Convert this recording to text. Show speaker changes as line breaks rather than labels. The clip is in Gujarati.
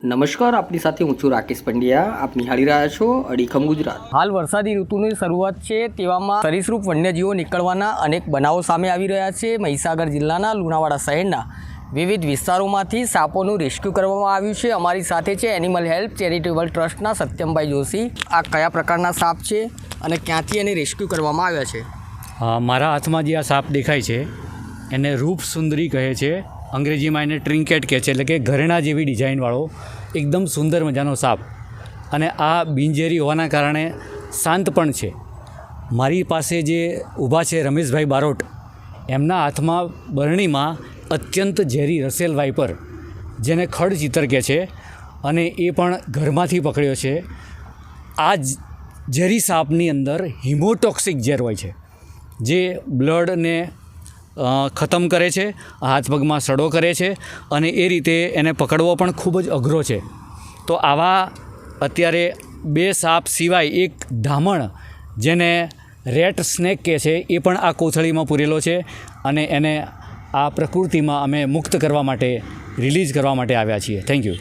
નમસ્કાર, આપની સાથે હું છું રાકેશ પંડ્યા. આપ નિહાળી રહ્યા છો અડીખમ ગુજરાત. હાલ વરસાદી ઋતુની શરૂઆત છે, તેવામાં સરીસૃપ વન્યજીવો નીકળવાના અનેક બનાવો સામે આવી રહ્યા છે. મહીસાગર જિલ્લાના લુણાવાડા શહેરના વિવિધ વિસ્તારોમાંથી સાપોનું રેસ્ક્યુ કરવામાં આવ્યું છે. અમારી સાથે છે એનિમલ હેલ્પ ચેરિટેબલ ટ્રસ્ટના સત્યમભાઈ જોશી. આ કયા પ્રકારના સાપ છે અને ક્યાંથી એને રેસ્ક્યુ કરવામાં આવ્યા છે?
મારા હાથમાં જે આ સાપ દેખાય છે એને રૂપ સુંદરી કહે છે. અંગ્રેજીમાં એને ટ્રિન્કેટ કહે છે, એટલે કે ઘરેણા જેવી ડિઝાઇનવાળો એકદમ સુંદર મજાનો સાપ. અને આ બિનઝેરી હોવાના કારણે શાંત પણ છે. મારી પાસે જે ઊભા છે રમેશભાઈ બારોટ, એમના હાથમાં બરણીમાં અત્યંત ઝેરી રસેલ વાઇપર, જેને ખડચિતર કહે છે, અને એ પણ ઘરમાંથી પકડ્યો છે. આ ઝેરી સાપની અંદર હિમોટોક્સિક ઝેર હોય છે, જે બ્લડને ખતમ કરે છે, હાથ પગમાં સડો કરે છે, અને એ રીતે એને પકડવો પણ ખૂબ જ અઘરો છે. તો આવા અત્યારે 2 સાપ સિવાય એક ધામણ, જેને રેટ સ્નેક કહે છે, એ પણ આ કોથળીમાં પૂરેલો છે. અને એને આ પ્રકૃતિમાં અમે મુક્ત કરવા માટે, રિલીઝ કરવા માટે આવ્યા છીએ. Thank you.